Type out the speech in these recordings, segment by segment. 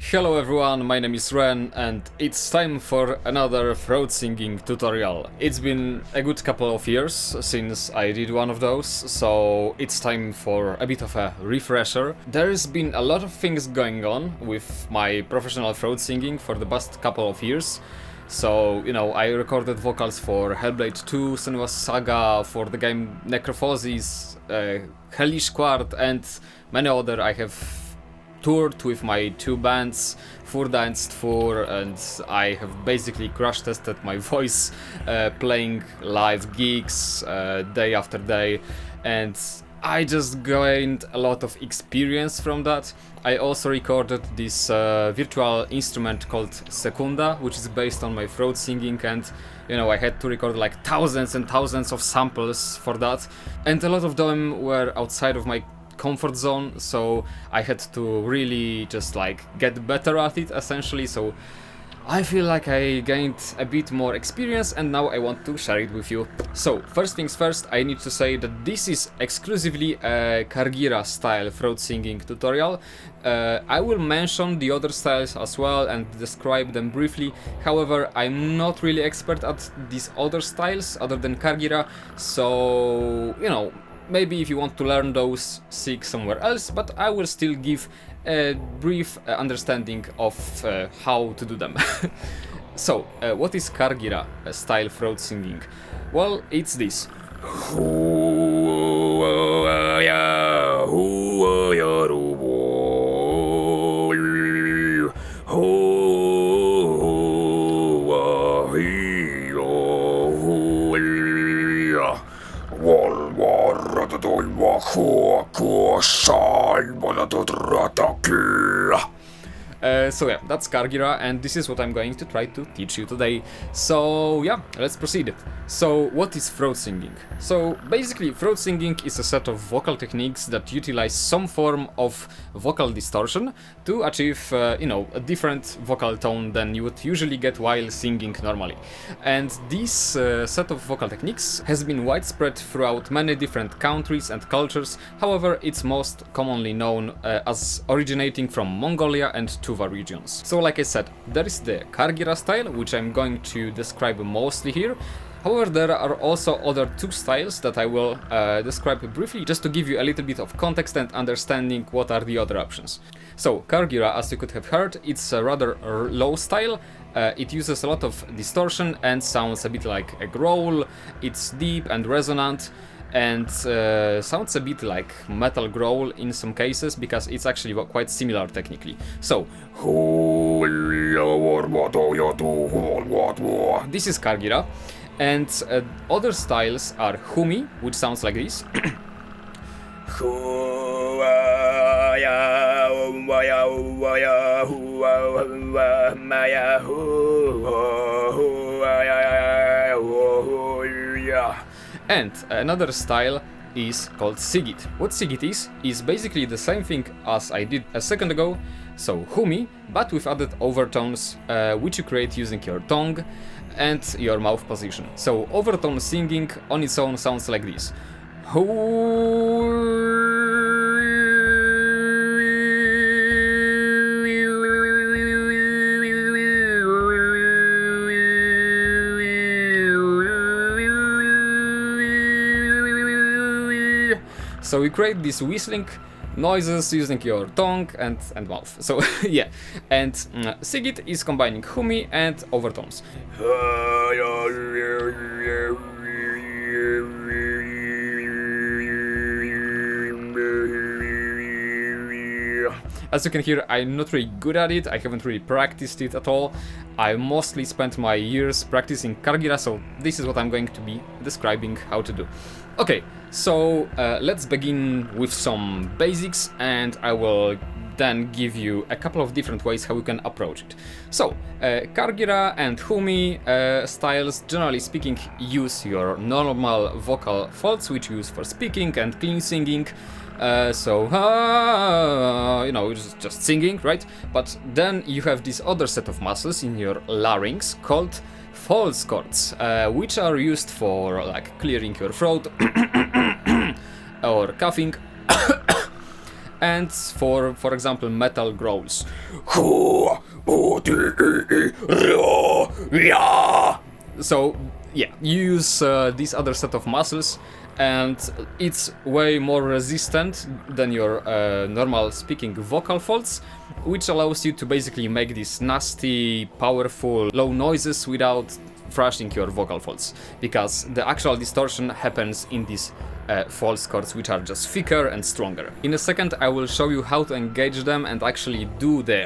Hello everyone, my name is Ren and it's time for another throat singing tutorial. It's been a good couple of years since I did one of those, so it's time for a bit of a refresher. There's been a lot of things going on with my professional throat singing for the past couple of years. So, I recorded vocals for Hellblade 2, Senua's Saga, for the game Necrophosis, Hellish Quart and many other. I have toured with my two bands, STFUR and STFUR, and I have basically crash tested my voice playing live gigs day after day, and I just gained a lot of experience from that. I also recorded this virtual instrument called Secunda, which is based on my throat singing, and I had to record like thousands and thousands of samples for that, and a lot of them were outside of my comfort zone, so I had to really just get better at it essentially. So I feel like I gained a bit more experience and now I want to share it with you. So first things first, I need to say that this is exclusively a Kargyyra style throat singing tutorial. I will mention the other styles as well and describe them briefly. However, I'm not really expert at these other styles other than Kargyyra, so maybe if you want to learn those, seek somewhere else, but I will still give a brief understanding of how to do them. So, what is Kargyyra style throat singing? Well, it's this. So yeah, that's Kargyyra, and this is what I'm going to try to teach you today. So yeah, let's proceed. So what is throat singing? So basically, throat singing is a set of vocal techniques that utilize some form of vocal distortion to achieve, a different vocal tone than you would usually get while singing normally. And this set of vocal techniques has been widespread throughout many different countries and cultures. However, it's most commonly known as originating from Mongolia and Tuva regions. So like I said, there is the Kargyyra style, which I'm going to describe mostly here. However, there are also other two styles that I will describe briefly, just to give you a little bit of context and understanding what are the other options. So Kargyyra, as you could have heard, it's a rather low style. It uses a lot of distortion and sounds a bit like a growl. It's deep and resonant, and sounds a bit like metal growl in some cases, because it's actually quite similar technically. So this is Kargyyra, and other styles are Khoomei, which sounds like this. And another style is called Sigit. What Sigit is basically the same thing as I did a second ago, so Khoomei, but with added overtones, which you create using your tongue and your mouth position. So overtone singing on its own sounds like this. So you create these whistling noises using your tongue and mouth. So yeah, and Sigit is combining Khoomei and overtones. As you can hear, I'm not really good at it, I haven't really practiced it at all. I mostly spent my years practicing Kargyyra, so this is what I'm going to be describing how to do. Okay, so let's begin with some basics, and I will then give you a couple of different ways how you can approach it. So, Kargyyra and Khoomei styles, generally speaking, use your normal vocal folds, which you use for speaking and clean singing. Just singing, right? But then you have this other set of muscles in your larynx called false chords, which are used for clearing your throat or coughing. and for example metal growls. So yeah, you use this other set of muscles, and it's way more resistant than your normal speaking vocal folds, which allows you to basically make these nasty, powerful, low noises without thrashing your vocal folds, because the actual distortion happens in these false chords, which are just thicker and stronger. In a second I will show you how to engage them and actually do the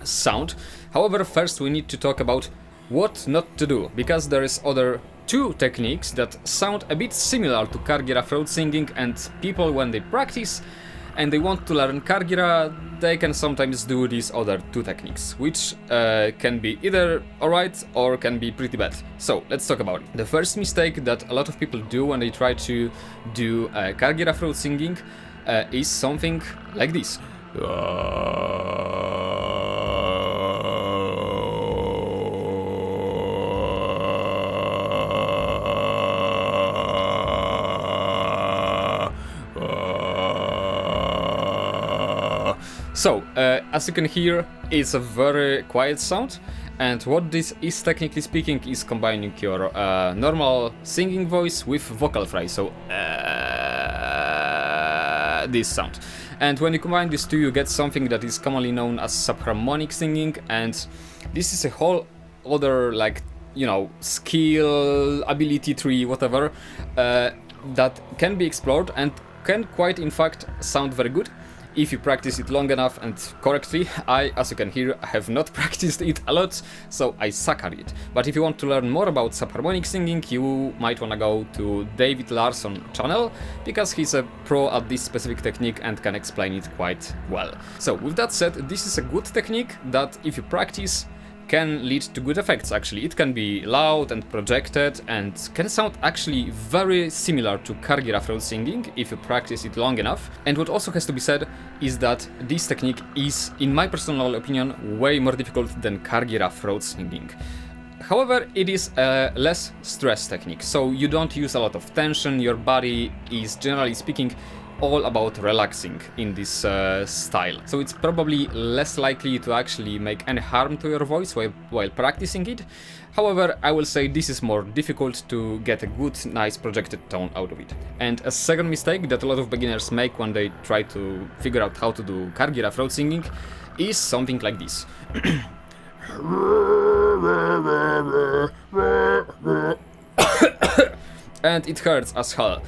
sound. However, first we need to talk about what not to do, because there is other two techniques that sound a bit similar to Kargyyra throat singing, and people, when they practice and they want to learn Kargyyra, they can sometimes do these other two techniques, which can be either alright or can be pretty bad. So let's talk about it. The first mistake that a lot of people do when they try to do Kargyyra throat singing is something like this. So, as you can hear, it's a very quiet sound, and what this is technically speaking is combining your normal singing voice with vocal fry, so this sound. And when you combine these two, you get something that is commonly known as subharmonic singing, and this is a whole other, like, you know, skill, ability tree, whatever, that can be explored and can quite in fact sound very good if you practice it long enough and correctly. I, as you can hear, have not practiced it a lot, so I suck at it. But if you want to learn more about subharmonic singing, you might wanna go to David Larson's channel, because he's a pro at this specific technique and can explain it quite well. So with that said, this is a good technique that if you practice can lead to good effects. Actually, it can be loud and projected and can sound actually very similar to Kargyyra throat singing if you practice it long enough. And what also has to be said is that this technique is, in my personal opinion, way more difficult than Kargyyra throat singing. However, it is a less stress technique, so you don't use a lot of tension. Your body is, generally speaking, all about relaxing in this style, so it's probably less likely to actually make any harm to your voice while practicing it. However, I will say this is more difficult to get a good, nice projected tone out of it. And a second mistake that a lot of beginners make when they try to figure out how to do Kargyyra throat singing is something like this. And it hurts as hell.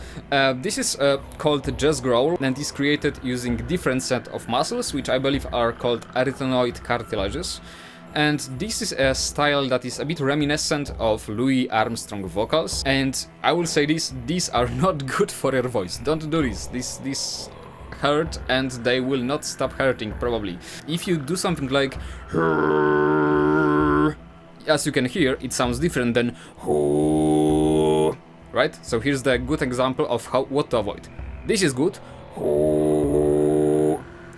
This is called jazz growl, and is created using different set of muscles, which I believe are called arytenoid cartilages. And this is a style that is a bit reminiscent of Louis Armstrong vocals. And I will say this: these are not good for your voice. Don't do this. This hurt, and they will not stop hurting probably. If you do something like, as you can hear, it sounds different than right? So here's the good example of what to avoid. This is good.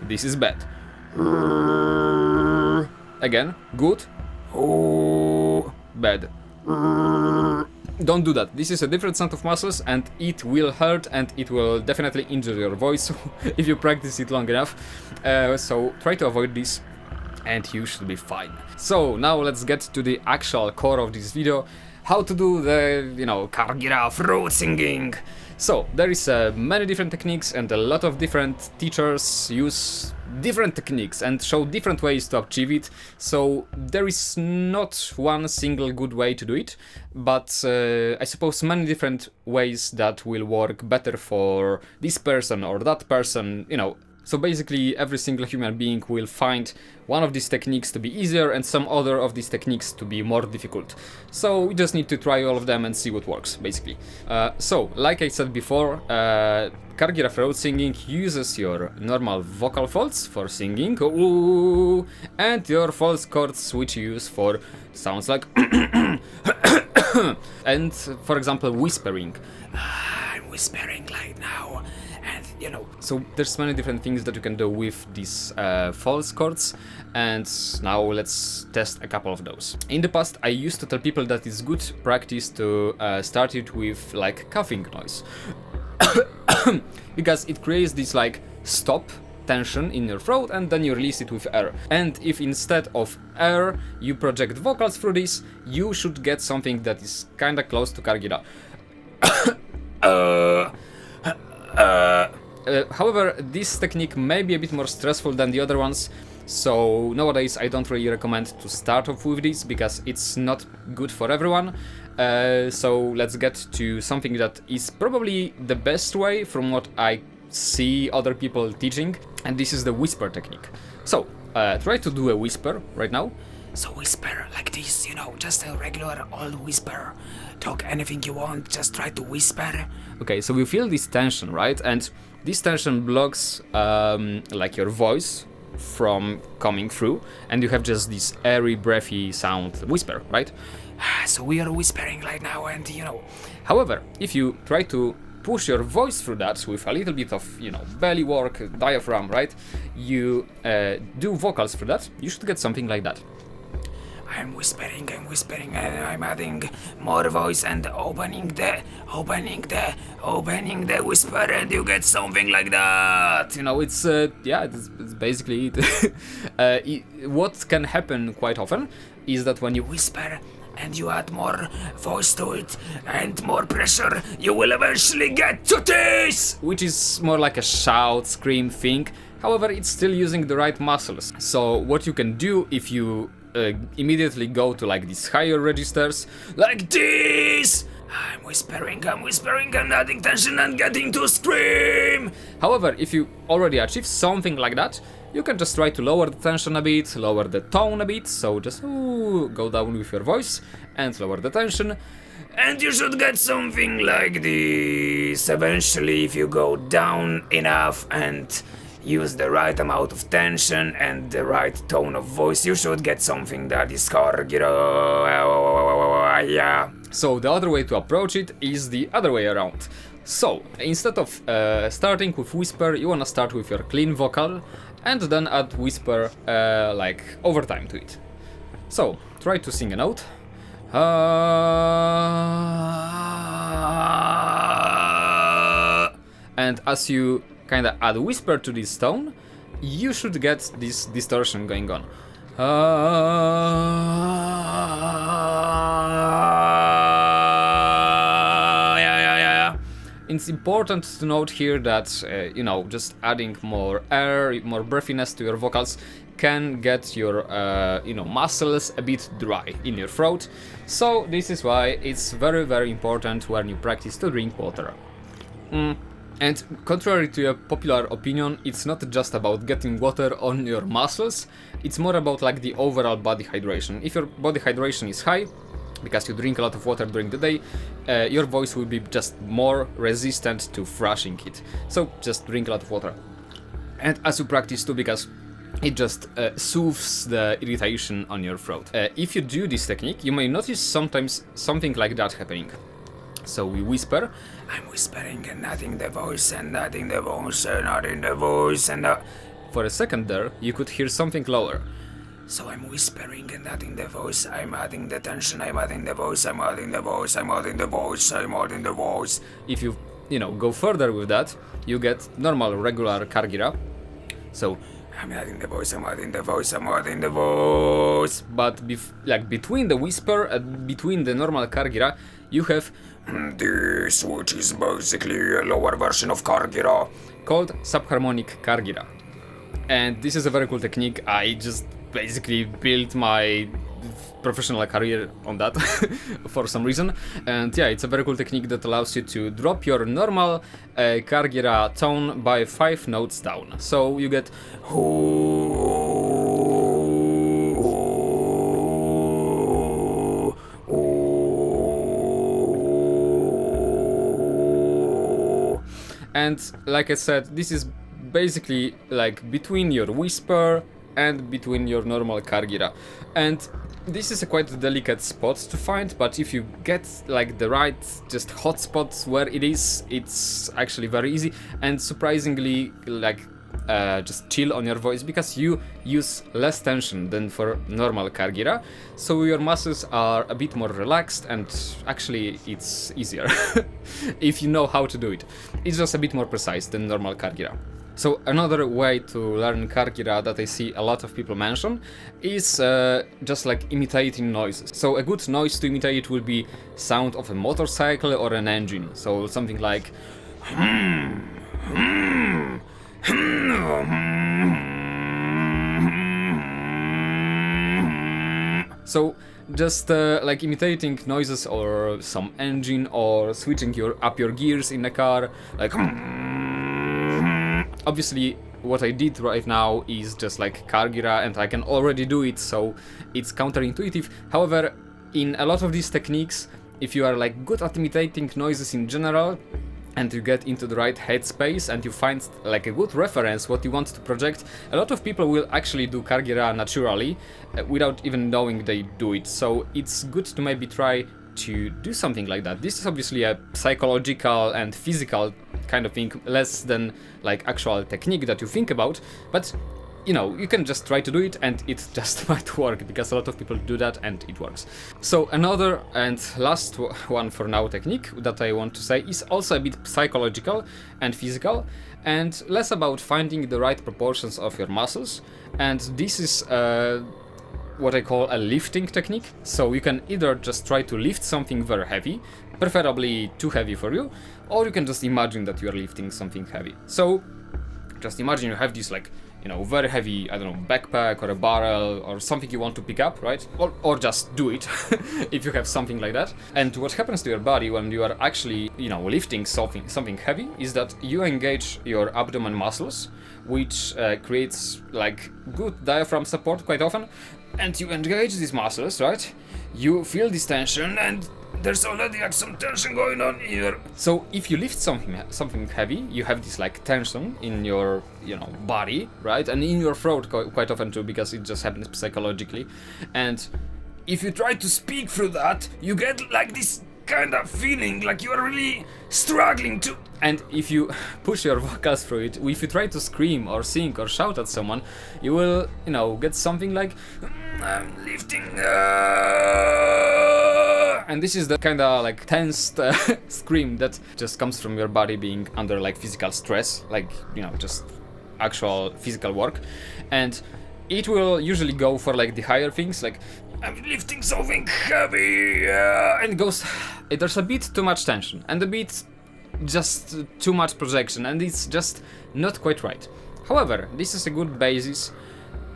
This is bad. Again, good. Bad. Don't do that. This is a different set of muscles, and it will hurt, and it will definitely injure your voice if you practice it long enough. So try to avoid this, and you should be fine. So now let's get to the actual core of this video. How to do the, you know, Kargyyra throat singing. So there is many different techniques, and a lot of different teachers use different techniques and show different ways to achieve it. So there is not one single good way to do it, but I suppose many different ways that will work better for this person or that person, you know. So basically every single human being will find one of these techniques to be easier and some other of these techniques to be more difficult. So we just need to try all of them and see what works, basically. So, like I said before, Kargyyra throat singing uses your normal vocal folds for singing, ooh, and your false chords which you use for sounds like and, for example, whispering. I'm whispering like now. And, you know, so there's many different things that you can do with these false chords, and now let's test a couple of those. In the past, I used to tell people that it's good practice to start it with like coughing noise because it creates this like stop tension in your throat and then you release it with air. And if instead of air you project vocals through this, you should get something that is kinda close to Kargyyra. However, this technique may be a bit more stressful than the other ones, so nowadays I don't really recommend to start off with this because it's not good for everyone. So let's get to something that is probably the best way from what I see other people teaching, and this is the whisper technique. So try to do a whisper right now. So whisper like this, you know, just a regular old whisper. Talk anything you want, just try to whisper. Okay, so you feel this tension, right? And this tension blocks like your voice from coming through, and you have just this airy, breathy sound whisper, right? So we are whispering right now, and you know. However, if you try to push your voice through that with a little bit of, you know, belly work, diaphragm, right? You do vocals through that, you should get something like that. I'm whispering, and I'm adding more voice and opening the whisper, and you get something like that. You know, it's it's basically it. What can happen quite often is that when you whisper and you add more voice to it and more pressure, you will eventually get to this, which is more like a shout, scream thing. However, it's still using the right muscles. So what you can do if you immediately go to like these higher registers, like this. I'm whispering, I'm adding tension and getting to scream. However, if you already achieve something like that, you can just try to lower the tension a bit, lower the tone a bit, so just go down with your voice and lower the tension. And you should get something like this. Eventually, if you go down enough and use the right amount of tension and the right tone of voice, you should get something that is Kargyyra. Yeah. So the other way to approach it is the other way around. So instead of starting with whisper, you wanna start with your clean vocal and then add whisper like over time to it. So try to sing a note. And as you kinda add whisper to this tone, you should get this distortion going on. It's important to note here that, you know, just adding more air, more breathiness to your vocals can get your, you know, muscles a bit dry in your throat. So this is why it's very, very important when you practice to drink water. And contrary to a popular opinion, it's not just about getting water on your muscles, it's more about like the overall body hydration. If your body hydration is high, because you drink a lot of water during the day, your voice will be just more resistant to thrashing it. So just drink a lot of water. And as you practice too, because it just soothes the irritation on your throat. If you do this technique, you may notice sometimes something like that happening. So we whisper. I'm whispering and adding the voice and adding the voice and adding the voice and... For a second there, you could hear something lower. So I'm whispering and adding the voice, I'm adding the tension, I'm adding the voice, I'm adding the voice, I'm adding the voice, I'm adding the voice. If you know, go further with that, you get normal, regular Kargyyra. So I'm adding the voice, I'm adding the voice, I'm adding the voice. But like between the whisper and between the normal Kargyyra, you have this, which is basically a lower version of Kargyyra, called Subharmonic Kargyyra. And this is a very cool technique. I just basically built my professional career on that for some reason. And yeah, it's a very cool technique that allows you to drop your normal Kargyyra tone by 5 notes down. So you get and like I said, this is basically like between your whisper and between your normal Kargyyra. And this is a quite delicate spot to find, but if you get like the right just hot spots where it is, it's actually very easy and surprisingly like just chill on your voice, because you use less tension than for normal Kargyyra, so your muscles are a bit more relaxed and actually it's easier if you know how to do it. It's just a bit more precise than normal Kargyyra. So another way to learn Kargyyra that I see a lot of people mention is just like imitating noises. So a good noise to imitate would be sound of a motorcycle or an engine. So something like so just like imitating noises or some engine or switching up your gears in a car, like obviously what I did right now is just like Kargyyra and I can already do it, so it's counterintuitive. However, in a lot of these techniques, if you are like good at imitating noises in general and you get into the right headspace and you find like a good reference what you want to project, a lot of people will actually do Kargyyra naturally without even knowing they do it. So it's good to maybe try to do something like that. This is obviously a psychological and physical kind of thing, less than like actual technique that you think about, but you know, you can just try to do it and it just might work, because a lot of people do that and it works. So another and last one for now technique that I want to say is also a bit psychological and physical, and less about finding the right proportions of your muscles, and this is what I call a lifting technique. So you can either just try to lift something very heavy, preferably too heavy for you, or you can just imagine that you are lifting something heavy. So just imagine you have this like, you know, very heavy, I don't know, backpack or a barrel or something you want to pick up, right? Or just do it if you have something like that. And what happens to your body when you are actually, you know, lifting something heavy is that you engage your abdomen muscles, which creates like good diaphragm support quite often. And you engage these muscles, right? You feel this tension and there's already like some tension going on here. So if you lift something heavy, you have this like tension in your, you know, body, right? And in your throat quite often too, because it just happens psychologically. And if you try to speak through that, you get like this kind of feeling like you are really struggling to. And if you push your vocals through it, if you try to scream or sing or shout at someone, you will, you know, get something like I'm lifting and this is the kind of like tensed scream that just comes from your body being under like physical stress, like, you know, just actual physical work. And it will usually go for like the higher things, like I'm lifting something heavy, and it goes, there's a bit too much tension and a bit just too much projection, and it's just not quite right. However, this is a good basis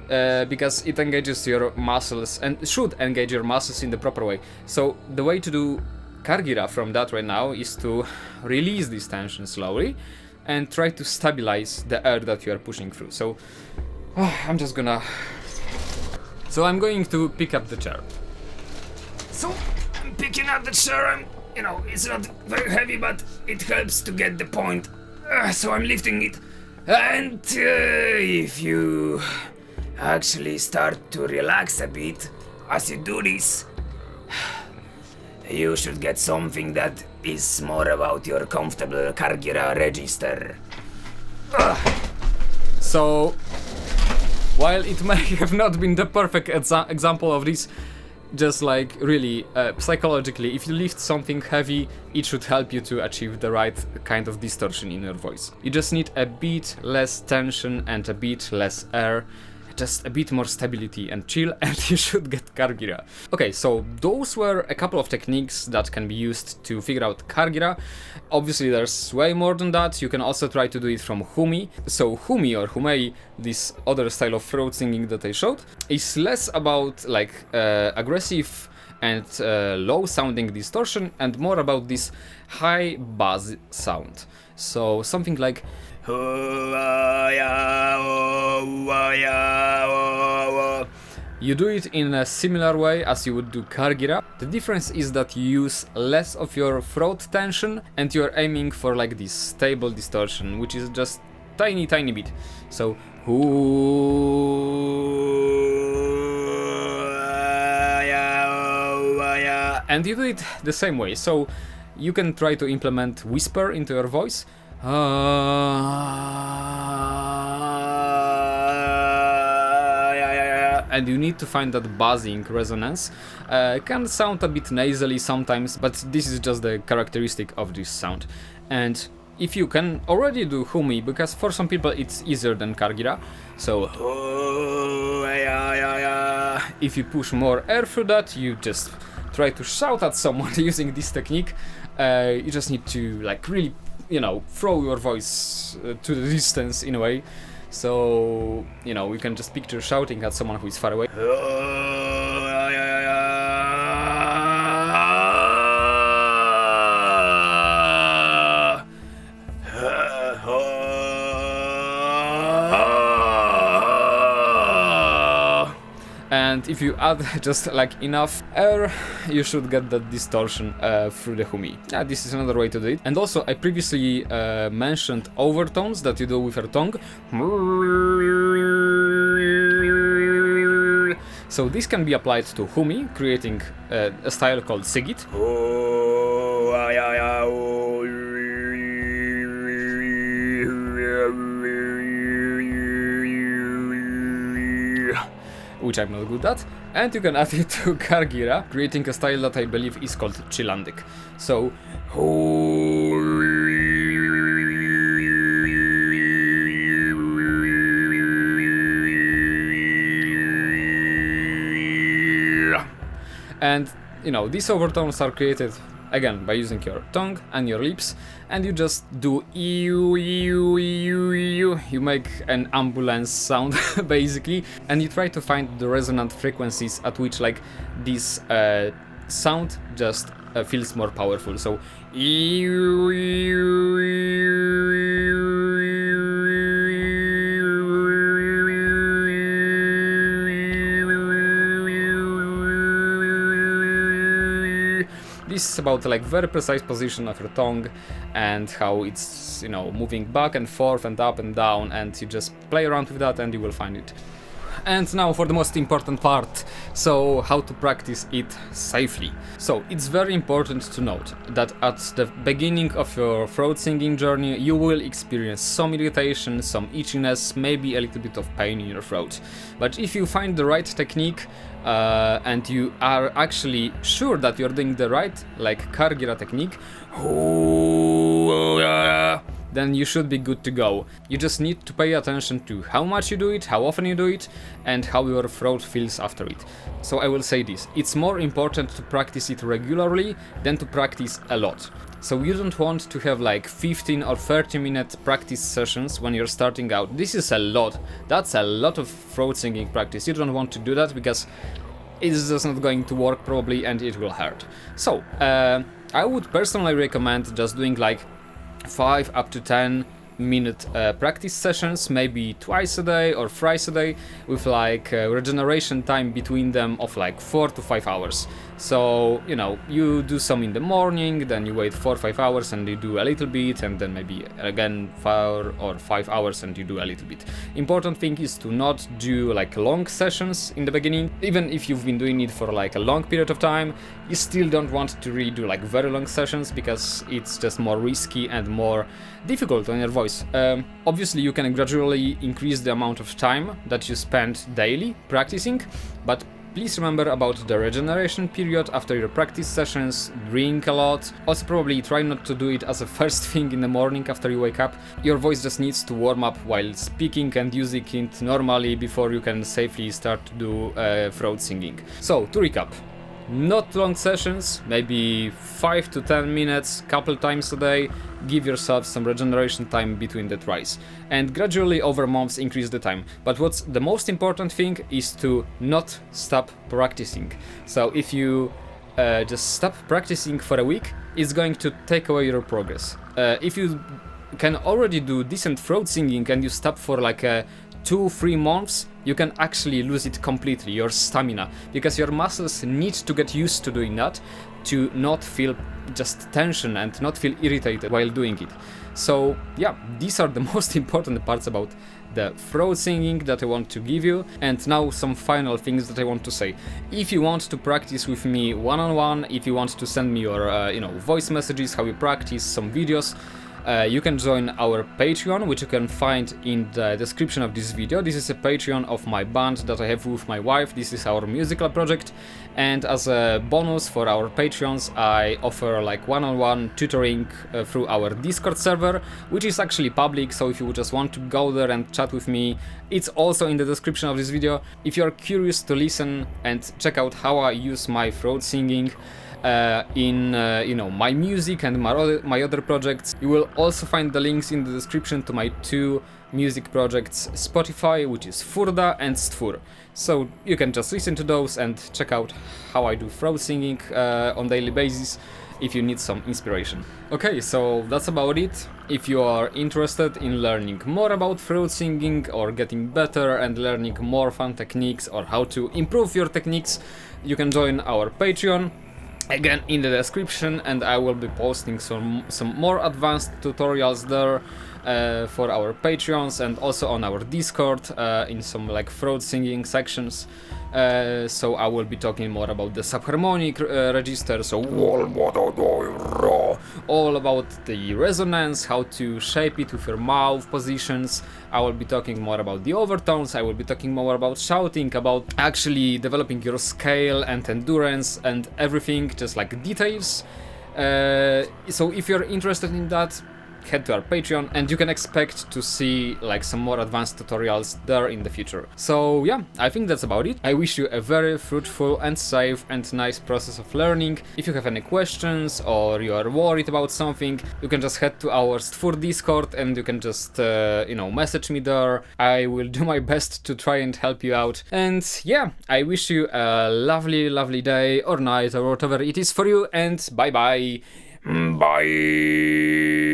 because it engages your muscles and should engage your muscles in the proper way. So the way to do Kargyyra from that right now is to release this tension slowly and try to stabilize the air that you are pushing through. So I'm going to pick up the chair. So I'm picking up the chair. You know, it's not very heavy, but it helps to get the point. So I'm lifting it. And if you actually start to relax a bit as you do this, you should get something that is more about your comfortable Kargyyra register. So, while it may have not been the perfect example of this, just like really psychologically, if you lift something heavy, it should help you to achieve the right kind of distortion in your voice. You just need a bit less tension and a bit less air, just a bit more stability and chill, and you should get Kargyyra. Okay, so those were a couple of techniques that can be used to figure out Kargyyra. Obviously there's way more than that. You can also try to do it from Khoomei. So Khoomei or Khoomei, this other style of throat singing that I showed, is less about like aggressive and low sounding distortion and more about this high buzz sound. So something like you do it in a similar way as you would do Kargyyra. The difference is that you use less of your throat tension and you're aiming for like this stable distortion, which is just tiny bit. So and you do it the same way. So you can try to implement whisper into your voice. And you need to find that buzzing resonance. Can sound a bit nasally sometimes, but this is just the characteristic of this sound. And if you can already do Khoomei, because for some people it's easier than Kargyyra, so if you push more air through that, you just try to shout at someone using this technique. You just need to like really, you know, throw your voice to the distance in a way. So, you know, you can just picture shouting at someone who is far away. And if you add just like enough air, you should get that distortion through the Khoomei. Yeah, this is another way to do it. And also, I previously mentioned overtones that you do with your tongue. So this can be applied to Khoomei, creating a style called Sigit. Which I'm not good at, and you can add it to Kargyyra, creating a style that I believe is called Chilandic. So, and you know, these overtones are created again by using your tongue and your lips, and you just do you make an ambulance sound basically, and you try to find the resonant frequencies at which like this sound just feels more powerful. So this is about like very precise position of your tongue and how it's, you know, moving back and forth and up and down, and you just play around with that and you will find it. And now for the most important part, so how to practice it safely. So it's very important to note that at the beginning of your throat singing journey you will experience some irritation, some itchiness, maybe a little bit of pain in your throat. But if you find the right technique and you are actually sure that you're doing the right, like Kargyyra technique, then you should be good to go. You just need to pay attention to how much you do it, how often you do it, and how your throat feels after it. So I will say this, it's more important to practice it regularly than to practice a lot. So you don't want to have like 15 or 30-minute practice sessions when you're starting out. This is a lot. That's a lot of throat singing practice. You don't want to do that because it's just not going to work probably and it will hurt. So I would personally recommend just doing like 5 up to 10-minute practice sessions, maybe twice a day or thrice a day, with like regeneration time between them of like 4 to 5 hours. So, you know, you do some in the morning, then you wait 4 or 5 hours and you do a little bit, and then maybe again 4 or 5 hours and you do a little bit. Important thing is to not do like long sessions in the beginning. Even if you've been doing it for like a long period of time, you still don't want to really do like very long sessions because it's just more risky and more difficult on your voice. Obviously you can gradually increase the amount of time that you spend daily practicing, but please remember about the regeneration period after your practice sessions, drink a lot. Also probably try not to do it as a first thing in the morning after you wake up. Your voice just needs to warm up while speaking and using it normally before you can safely start to do throat singing. So to recap, not long sessions, maybe 5 to 10 minutes, couple times a day. Give yourself some regeneration time between the tries, and gradually over months increase the time. But what's the most important thing is to not stop practicing. So if you just stop practicing for a week, it's going to take away your progress. If you can already do decent throat singing and you stop for like 2-3 months, you can actually lose it completely, your stamina, because your muscles need to get used to doing that to not feel just tension and not feel irritated while doing it. So yeah, these are the most important parts about the throat singing that I want to give you. And now some final things that I want to say. If you want to practice with me one-on-one, if you want to send me your voice messages, how you practice, some videos, you can join our Patreon, which you can find in the description of this video. This is a Patreon of my band that I have with my wife. This is our musical project, and as a bonus for our Patreons, I offer like one-on-one tutoring through our Discord server, which is actually public, so if you just want to go there and chat with me, it's also in the description of this video. If you're curious to listen and check out how I use my throat singing in you know, my music and my other projects, you will also find the links in the description to my two music projects Spotify, which is Furda and STFUR. So you can just listen to those and check out how I do throat singing on daily basis if you need some inspiration. Okay, so that's about it. If you are interested in learning more about throat singing or getting better and learning more fun techniques or how to improve your techniques, you can join our Patreon. Again, in the description, and I will be posting some more advanced tutorials there for our Patreons and also on our Discord in some like throat singing sections. So I will be talking more about the subharmonic register, so all about the resonance, how to shape it with your mouth positions. I will be talking more about the overtones, I will be talking more about shouting, about actually developing your scale and endurance and everything, just like details. So if you're interested in that, head to our Patreon and you can expect to see like some more advanced tutorials there in the future. So yeah, I think that's about it. I wish you a very fruitful and safe and nice process of learning. If you have any questions or you are worried about something, you can just head to our STFUR Discord and you can just you know, message me there. I will do my best to try and help you out. And yeah, I wish you a lovely day or night or whatever it is for you, and bye bye. Bye.